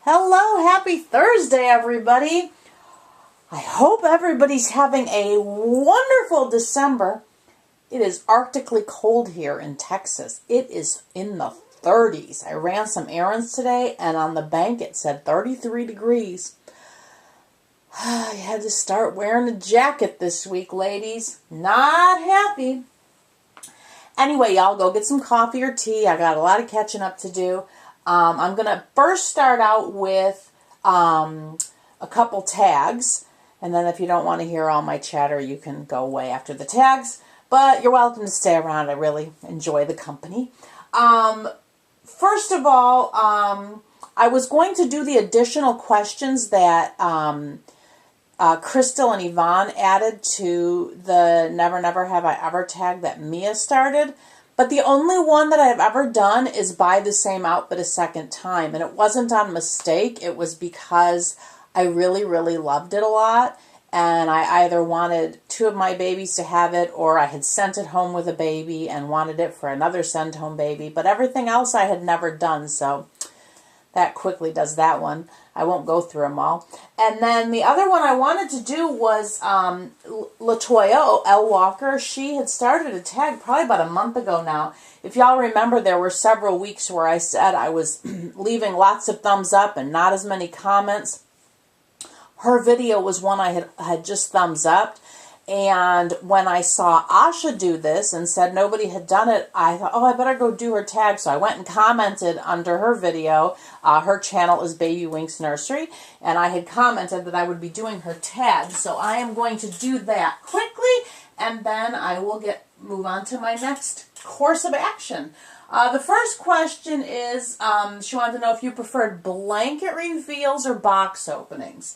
Hello, happy Thursday, everybody. I hope everybody's having a wonderful December. It is arctically cold here in Texas. It is in the 30s. I ran some errands today, and on the bank it said 33 degrees. I had to start wearing a jacket this week, ladies. Not happy. Anyway, y'all, go get some coffee or tea. I got a lot of catching up to do. I'm going to first start out with a couple tags. And then if you don't want to hear all my chatter, you can go away after the tags. But you're welcome to stay around. I really enjoy the company. First of all, I was going to do the additional questions that Crystal and Yvonne added to the Never Never Have I Ever tag that Mia started. But the only one that I've ever done is buy the same outfit a second time. And it wasn't on mistake. It was because I really, really loved it a lot. And I either wanted two of my babies to have it, or I had sent it home with a baby and wanted it for another send home baby. But everything else I had never done. So that quickly does that one. I won't go through them all. And then the other one I wanted to do was Latoya L. Walker. She had started a tag probably about a month ago now. If y'all remember, there were several weeks where I said I was leaving lots of thumbs up and not as many comments. Her video was one I had just thumbs up. And when I saw Asha do this and said nobody had done it, I thought, oh, I better go do her tag. So I went and commented under her video. Her channel is Baby Winks Nursery. And I had commented that I would be doing her tag. So I am going to do that quickly. And then I will move on to my next course of action. The first question is, she wanted to know if you preferred blanket reveals or box openings.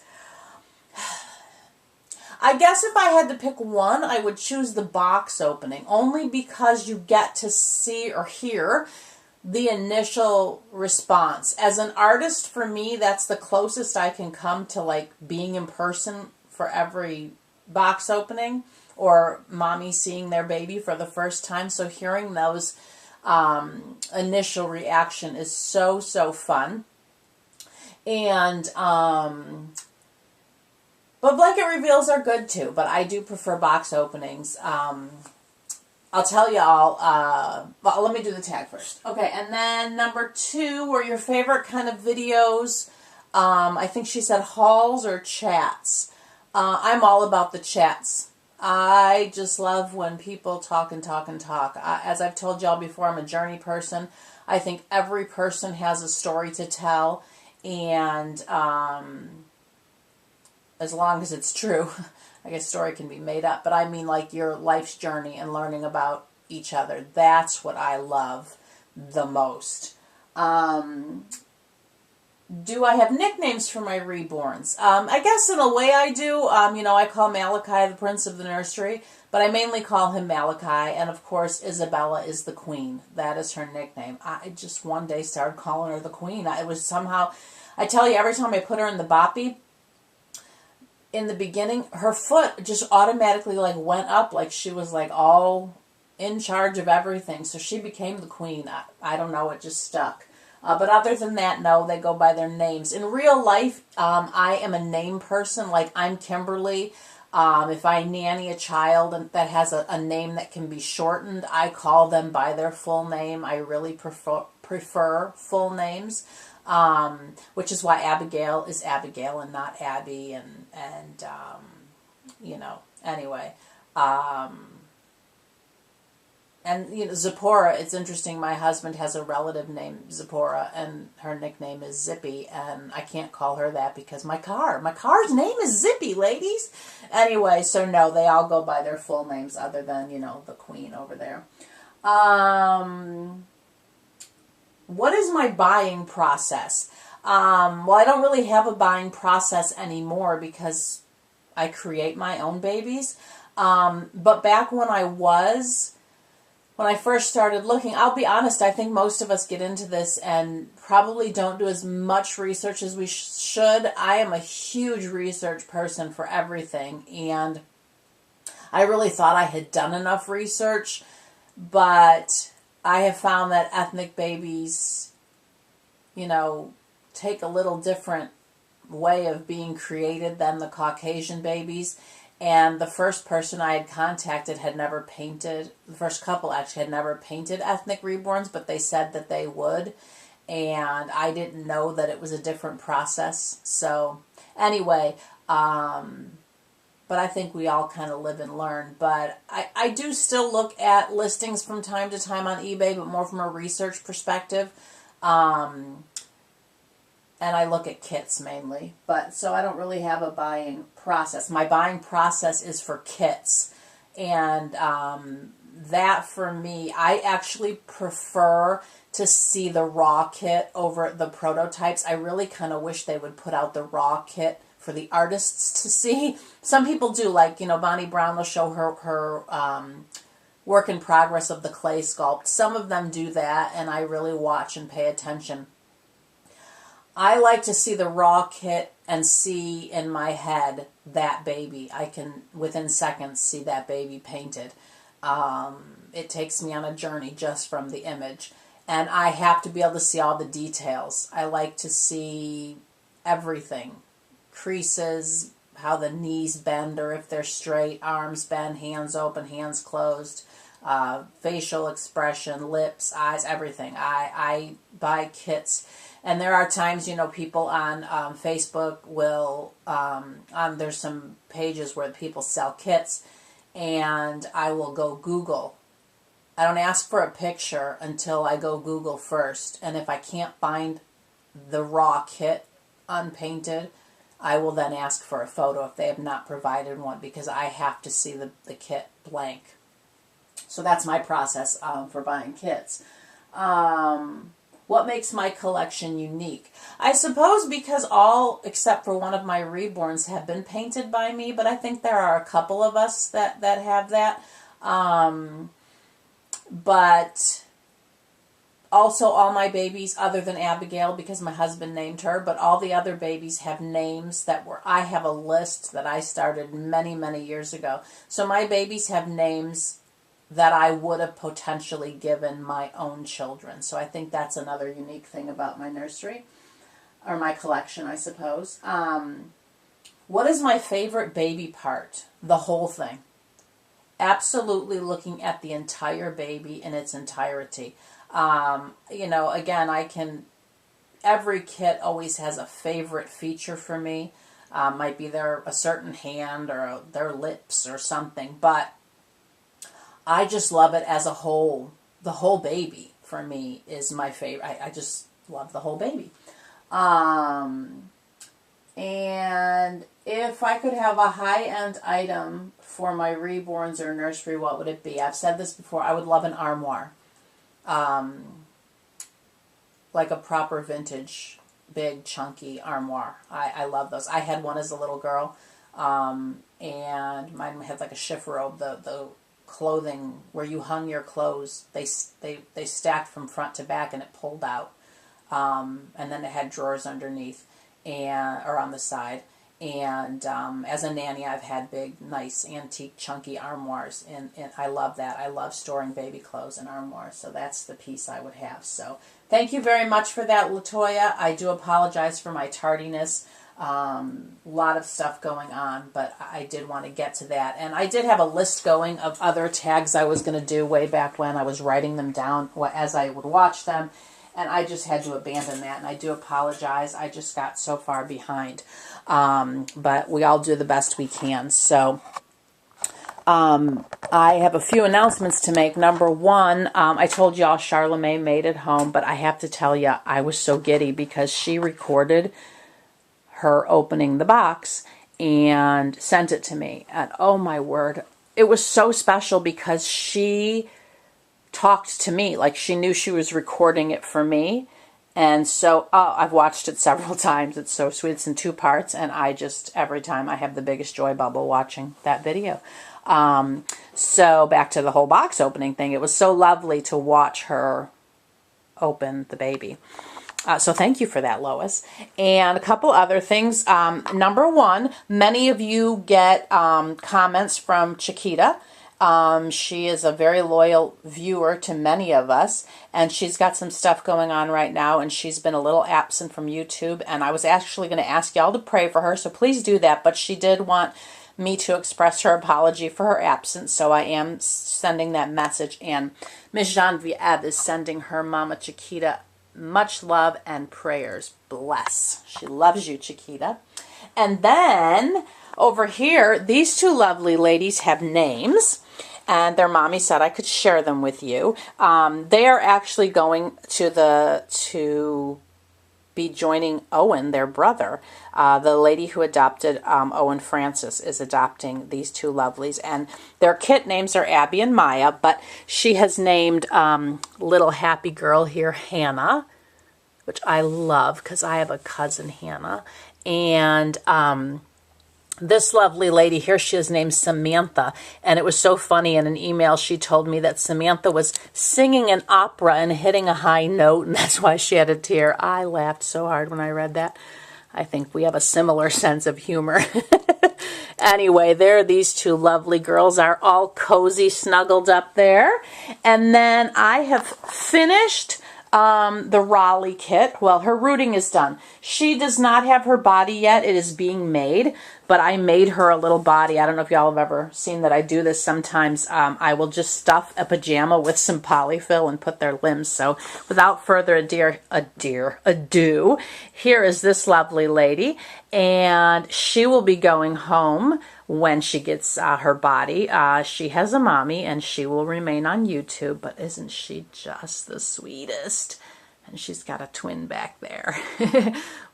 I guess if I had to pick one, I would choose the box opening, only because you get to see or hear the initial response. As an artist, for me, that's the closest I can come to like being in person for every box opening or mommy seeing their baby for the first time. So hearing those initial reaction is so, so fun. And but blanket reveals are good too, but I do prefer box openings. I'll tell you all, well, let me do the tag first. Okay, and then number 2 were your favorite kind of videos. I think she said hauls or chats. I'm all about the chats. I just love when people talk and talk and talk. As I've told y'all before, I'm a journey person. I think every person has a story to tell, and as long as it's true. I guess story can be made up, but I mean like your life's journey and learning about each other. That's what I love the most. Do I have nicknames for my reborns? I guess in a way I do. I call Malachi the Prince of the Nursery, but I mainly call him Malachi, and of course Isabella is the Queen. That is her nickname. I just one day started calling her the Queen. It was somehow, I tell you, every time I put her in the boppy, in the beginning, her foot just automatically like went up, like she was like all in charge of everything. So she became the Queen. I don't know, it just stuck. But other than that, no, they go by their names. In real life, I am a name person. Like I'm Kimberly. If I nanny a child that has a name that can be shortened, I call them by their full name. I really prefer full names. Which is why Abigail is Abigail and not Abby, and anyway. Zipporah, it's interesting, my husband has a relative named Zipporah, and her nickname is Zippy, and I can't call her that because my car's name is Zippy, ladies. Anyway, so no, they all go by their full names other than, the Queen over there. What is my buying process? Well, I don't really have a buying process anymore because I create my own babies. But back when I first started looking, I'll be honest, I think most of us get into this and probably don't do as much research as we should. I am a huge research person for everything, and I really thought I had done enough research, but I have found that ethnic babies, take a little different way of being created than the Caucasian babies. And the first person I had contacted had never painted, the first couple actually had never painted ethnic reborns, but they said that they would. And I didn't know that it was a different process. So anyway, but I think we all kind of live and learn. But I do still look at listings from time to time on eBay, but more from a research perspective. And I look at kits mainly. But so I don't really have a buying process. My buying process is for kits. And that for me, I actually prefer to see the raw kit over the prototypes. I really kind of wish they would put out the raw kit for the artists to see. Some people do, like, Bonnie Brown will show her work in progress of the clay sculpt. Some of them do that, and I really watch and pay attention. I like to see the raw kit and see in my head that baby. I can, within seconds, see that baby painted. It takes me on a journey just from the image. And I have to be able to see all the details. I like to see everything. Creases, how the knees bend or if they're straight, arms bend, hands open, hands closed, facial expression, lips, eyes, everything. I buy kits. And there are times, people on Facebook will, there's some pages where people sell kits, and I will go Google. I don't ask for a picture until I go Google first. And if I can't find the raw kit unpainted, I will then ask for a photo if they have not provided one, because I have to see the kit blank. So that's my process for buying kits. What makes my collection unique? I suppose because all except for one of my reborns have been painted by me, but I think there are a couple of us that have that. But also all my babies, other than Abigail, because my husband named her, but all the other babies have names I have a list that I started many, many years ago. So my babies have names that I would have potentially given my own children. So I think that's another unique thing about my nursery, or my collection, I suppose. What is my favorite baby part? The whole thing. Absolutely looking at the entire baby in its entirety. Again, every kit always has a favorite feature for me. Might be a certain hand or their lips or something, but I just love it as a whole. The whole baby, for me, is my favorite. I just love the whole baby. And if I could have a high-end item for my reborns or nursery, what would it be? I've said this before. I would love an armoire. Like a proper vintage, big, chunky armoire. I love those. I had one as a little girl, and mine had like a chifforobe, the clothing where you hung your clothes. They stacked from front to back, and it pulled out, and then it had drawers underneath or on the side. And as a nanny, I've had big, nice, antique, chunky armoires, and I love that. I love storing baby clothes in armoires, so that's the piece I would have. So thank you very much for that, LaToya. I do apologize for my tardiness. A lot of stuff going on, but I did want to get to that. And I did have a list going of other tags I was going to do way back when. I was writing them down as I would watch them, and I just had to abandon that, and I do apologize. I just got so far behind. But we all do the best we can. So I have a few announcements to make. Number one, I told y'all Charlemagne made it home, but I have to tell you, I was so giddy because she recorded her opening the box and sent it to me. And oh my word, it was so special because she talked to me like she knew she was recording it for me. And so I've watched it several times. It's so sweet. It's in 2 parts, and every time I have the biggest joy bubble watching that video. So back to the whole box opening thing. It was so lovely to watch her open the baby. So thank you for that, Lois. And a couple other things. Number one, many of you get comments from Chiquita. She is a very loyal viewer to many of us, and she's got some stuff going on right now, and she's been a little absent from YouTube, and I was actually going to ask y'all to pray for her, so please do that, but she did want me to express her apology for her absence, so I am sending that message, and Miss Genevieve is sending her Mama Chiquita much love and prayers. Bless. She loves you, Chiquita. And then over here, these two lovely ladies have names, and their mommy said I could share them with you. They are actually going to be joining Owen, their brother. The lady who adopted Owen Francis is adopting these two lovelies, and their kit names are Abby and Maya, but she has named little happy girl here Hannah, which I love because I have a cousin Hannah, and this lovely lady here, she is named Samantha, and it was so funny. In an email, she told me that Samantha was singing an opera and hitting a high note, and that's why she had a tear. I laughed so hard when I read that. I think we have a similar sense of humor. Anyway, there these two lovely girls are all cozy, snuggled up there. And then I have finished the Raleigh kit. Well, her rooting is done. She does not have her body yet. It is being made, but I made her a little body. I don't know if y'all have ever seen that I do this sometimes. I will just stuff a pajama with some polyfill and put their limbs. So without further ado, here is this lovely lady, and she will be going home when she gets her body. She has a mommy, and she will remain on YouTube, but isn't she just the sweetest? And she's got a twin back there,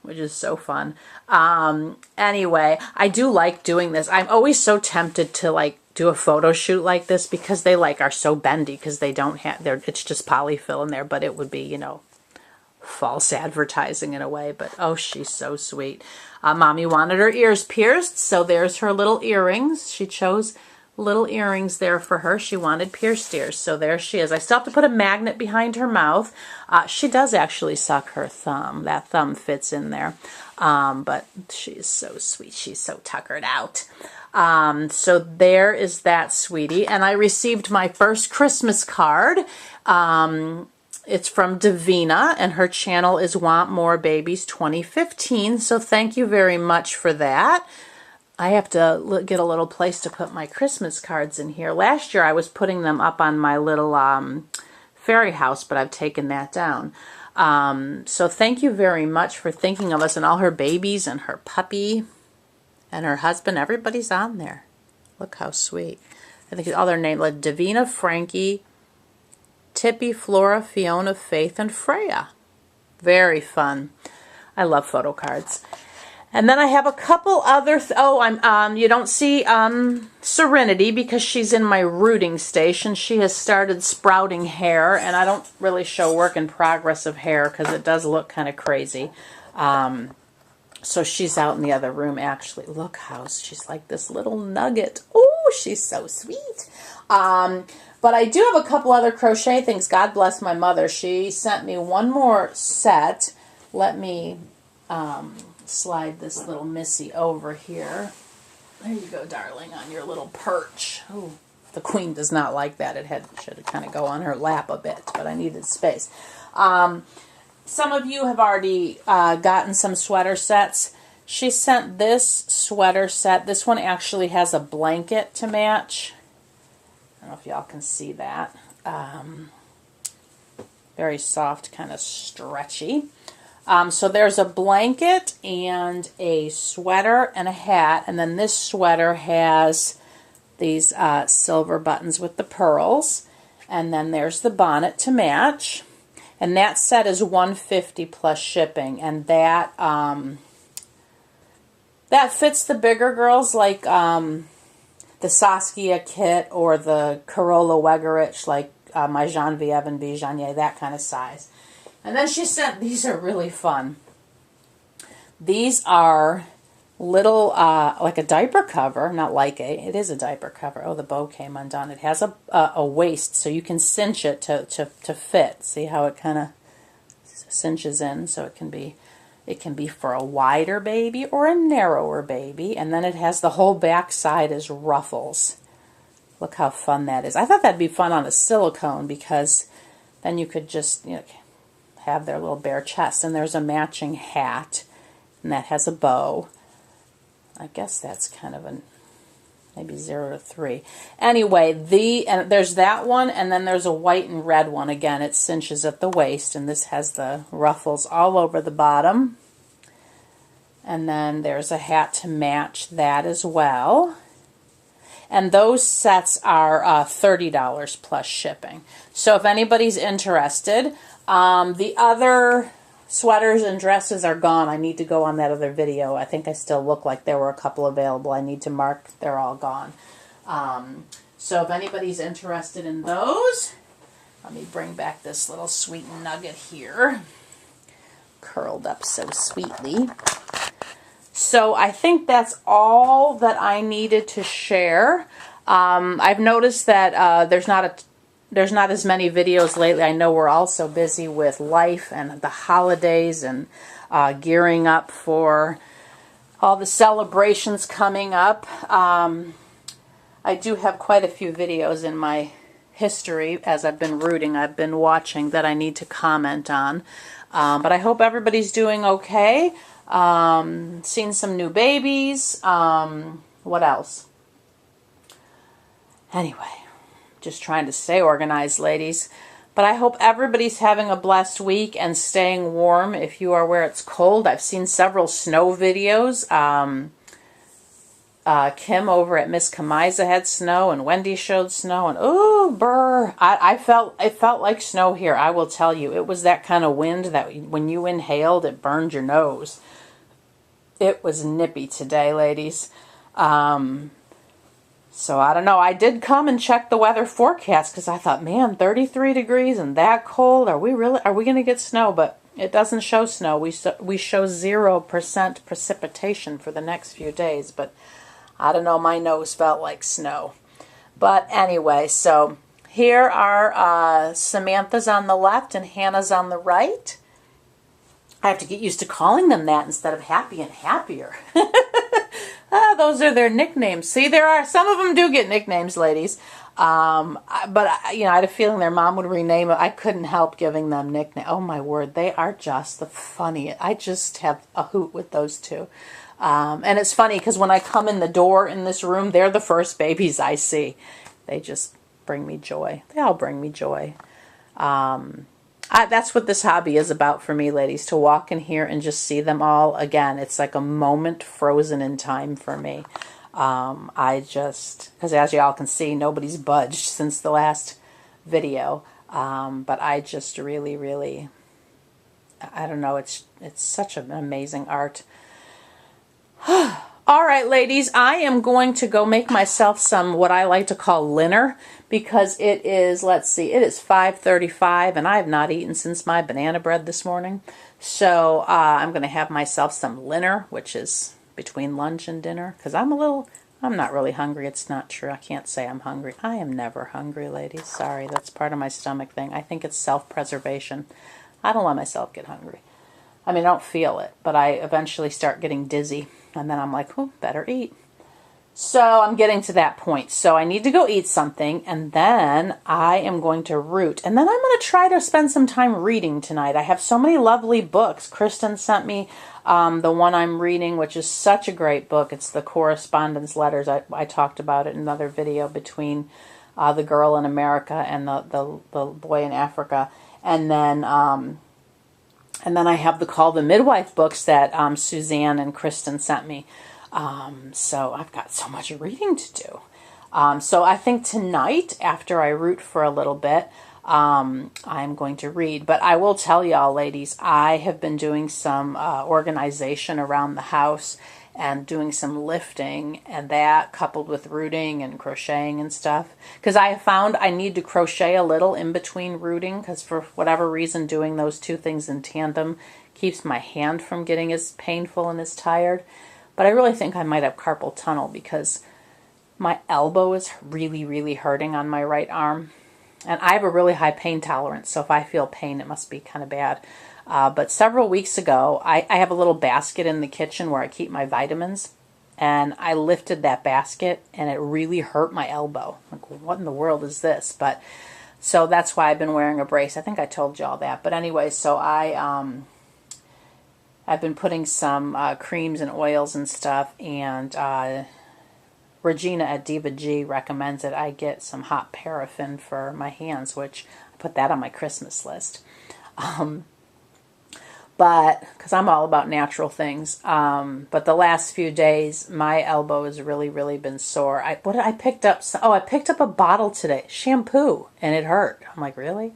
which is so fun. Anyway, I do like doing this. I'm always so tempted to like do a photo shoot like this because they like are so bendy because they don't have, it's just polyfill in there, but it would be, you know, false advertising in a way, but oh, she's so sweet. Mommy wanted her ears pierced, so there's her little earrings. She chose little earrings there for her. She wanted pierced ears, so there she is. I still have to put a magnet behind her mouth. She does actually suck her thumb. That thumb fits in there, but she's so sweet. She's so tuckered out. So there is that sweetie, and I received my first Christmas card. It's from Davina, and her channel is Want More Babies 2015, so thank you very much for that. I have to get a little place to put my Christmas cards in here. Last year I was putting them up on my little fairy house, but I've taken that down. So thank you very much for thinking of us, and all her babies and her puppy and her husband. Everybody's on there. Look how sweet. I think all their names, like Davina, Frankie, Tippy, Flora, Fiona, Faith, and Freya. Very fun. I love photo cards. And then I have a couple other, you don't see Serenity because she's in my rooting station. She has started sprouting hair, and I don't really show work in progress of hair because it does look kind of crazy. So she's out in the other room, actually. Look how she's like this little nugget. Oh, she's so sweet. But I do have a couple other crochet things. God bless my mother. She sent me one more set. Let me slide this little missy over here. There you go, darling, on your little perch. Oh, the queen does not like that. It should kind of go on her lap a bit, but I needed space. Some of you have already gotten some sweater sets. She sent this sweater set. This one actually has a blanket to match. I don't know if y'all can see that. Very soft, kind of stretchy. So there's a blanket and a sweater and a hat, and then this sweater has these silver buttons with the pearls, and then there's the bonnet to match, and that set is $150 plus shipping, and that that fits the bigger girls, like the Saskia kit or the Carola Wegerich, like my Genevieve and Bijanier, that kind of size. And then she sent, these are really fun. These are little, like a diaper cover, not like it is a diaper cover. Oh, the bow came undone. It has a waist, so you can cinch it to fit. See how it kind of cinches in, so it can be for a wider baby or a narrower baby. And then it has the whole back side as ruffles. Look how fun that is. I thought that'd be fun on a silicone because then you could just, you know, have their little bare chest. And there's a matching hat, and that has a bow. I guess that's kind of a maybe 0 to 3. Anyway, and there's that one, and then there's a white and red one. Again, it cinches at the waist, and this has the ruffles all over the bottom. And then there's a hat to match that as well. And those sets are $30 plus shipping. So if anybody's interested, the other sweaters and dresses are gone. I need to go on that other video. I think I still look like there were a couple available. I need to mark they're all gone. So if anybody's interested in those, let me bring back this little sweet nugget here. Curled up so sweetly. So I think that's all that I needed to share. I've noticed that there's not as many videos lately. I know we're all so busy with life and the holidays and gearing up for all the celebrations coming up. I do have quite a few videos in my history as I've been rooting, I've been watching that I need to comment on. But I hope everybody's doing okay. Seen some new babies. What else? Anyway, just trying to stay organized, ladies. But I hope everybody's having a blessed week and staying warm if you are where it's cold. I've seen several snow videos. Kim over at Miss Kamiza had snow, and Wendy showed snow, and ooh, brr. It felt like snow here, I will tell you. It was that kind of wind that when you inhaled, it burned your nose. It was nippy today, ladies. So I don't know. I did come and check the weather forecast because I thought, man, 33 degrees and that cold. Are we going to get snow? But it doesn't show snow. We show 0% precipitation for the next few days. But I don't know. My nose felt like snow. But anyway, so here are Samantha's on the left and Hannah's on the right. I have to get used to calling them that instead of Happy and Happier. Those are their nicknames. See, some of them do get nicknames, ladies. But you know, I had a feeling their mom would rename it. I couldn't help giving them nicknames. Oh my word, they are just the funniest. I just have a hoot with those two. And it's funny because when I come in the door in this room, they're the first babies I see. They just bring me joy. They all bring me joy. That's what this hobby is about for me, ladies, to walk in here and just see them all again. It's like a moment frozen in time for me. Because as you all can see, nobody's budged since the last video. But I just really, really, I don't know, it's such an amazing art. All right, ladies, I am going to go make myself some what I like to call linner because it is, let's see, it is 5:35 and I have not eaten since my banana bread this morning. So I'm going to have myself some linner, which is between lunch and dinner because I'm not really hungry. It's not true. I can't say I'm hungry. I am never hungry, ladies. Sorry, that's part of my stomach thing. I think it's self-preservation. I don't let myself get hungry. I mean, I don't feel it, but I eventually start getting dizzy. And then I'm like, oh, better eat. So I'm getting to that point. So I need to go eat something, and then I am going to root. And then I'm going to try to spend some time reading tonight. I have so many lovely books. Kristen sent me the one I'm reading, which is such a great book. It's the correspondence letters. I talked about it in another video between the girl in America and the boy in Africa. And then I have the Midwife books that Suzanne and Kristen sent me. So I've got so much reading to do. So I think tonight, after I root for a little bit, I'm going to read. But I will tell y'all, ladies, I have been doing some organization around the house and doing some lifting, and that coupled with rooting and crocheting and stuff. Because I have found I need to crochet a little in between rooting, because for whatever reason doing those two things in tandem keeps my hand from getting as painful and as tired. But I really think I might have carpal tunnel because my elbow is really, really hurting on my right arm. And I have a really high pain tolerance, so if I feel pain, it must be kind of bad. But several weeks ago, I have a little basket in the kitchen where I keep my vitamins. and I lifted that basket and it really hurt my elbow. Like, what in the world is this? But so that's why I've been wearing a brace. I think I told you all that. But anyway, so I've been putting some creams and oils and stuff, and Regina at Diva G recommends that I get some hot paraffin for my hands, which I put that on my Christmas list. But because I'm all about natural things. But the last few days, my elbow has really, really been sore. I picked up? I picked up a bottle today, shampoo, and it hurt. I'm like, really?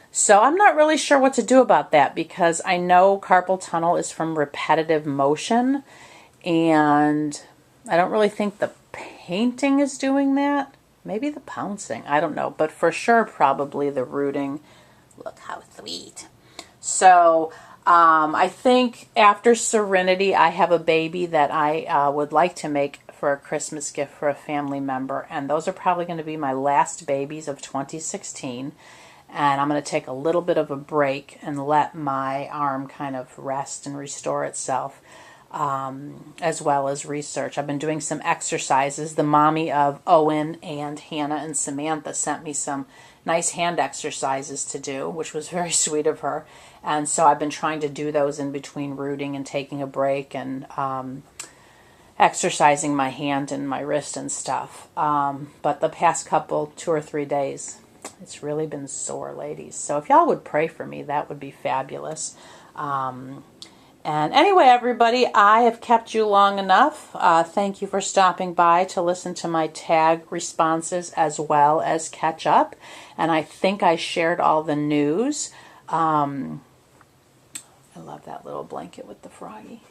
So I'm not really sure what to do about that, because I know carpal tunnel is from repetitive motion, and I don't really think the painting is doing that. Maybe the pouncing. I don't know. But for sure, probably the rooting. Look how sweet. So I think after Serenity, I have a baby that I would like to make for a Christmas gift for a family member. And those are probably going to be my last babies of 2016. And I'm going to take a little bit of a break and let my arm kind of rest and restore itself, as well as research. I've been doing some exercises. The mommy of Owen and Hannah and Samantha sent me some nice hand exercises to do, which was very sweet of her. And so I've been trying to do those in between rooting and taking a break, and exercising my hand and my wrist and stuff. But the past 2 or 3 days, it's really been sore, ladies. So if y'all would pray for me, that would be fabulous. And anyway, everybody, I have kept you long enough. Thank you for stopping by to listen to my tag responses as well as catch up. And I think I shared all the news. I love that little blanket with the froggy.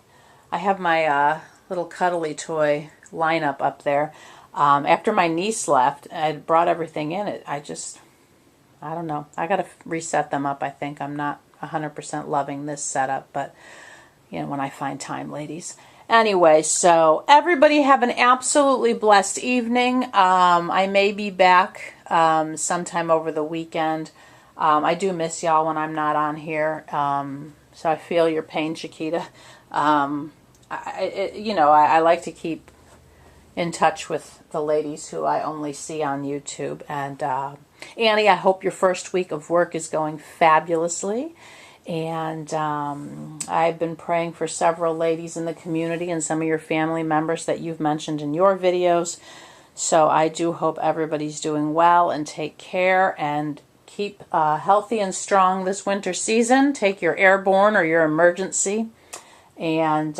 I have my little cuddly toy lineup up there. After my niece left, I brought everything in. I don't know. I got to reset them up, I think. I'm not 100% loving this setup, but when I find time, ladies. Anyway, so everybody have an absolutely blessed evening. I may be back sometime over the weekend. I do miss y'all when I'm not on here. So I feel your pain, Chiquita. I like to keep in touch with the ladies who I only see on YouTube. And Annie, I hope your first week of work is going fabulously. And I've been praying for several ladies in the community and some of your family members that you've mentioned in your videos. So I do hope everybody's doing well, and take care and keep healthy and strong this winter season. Take your airborne or your emergency, and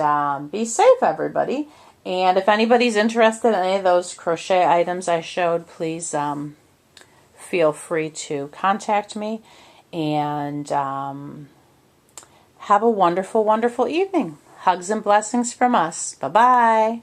be safe, everybody. And if anybody's interested in any of those crochet items I showed, please feel free to contact me. And have a wonderful, wonderful evening. Hugs and blessings from us. Bye-bye.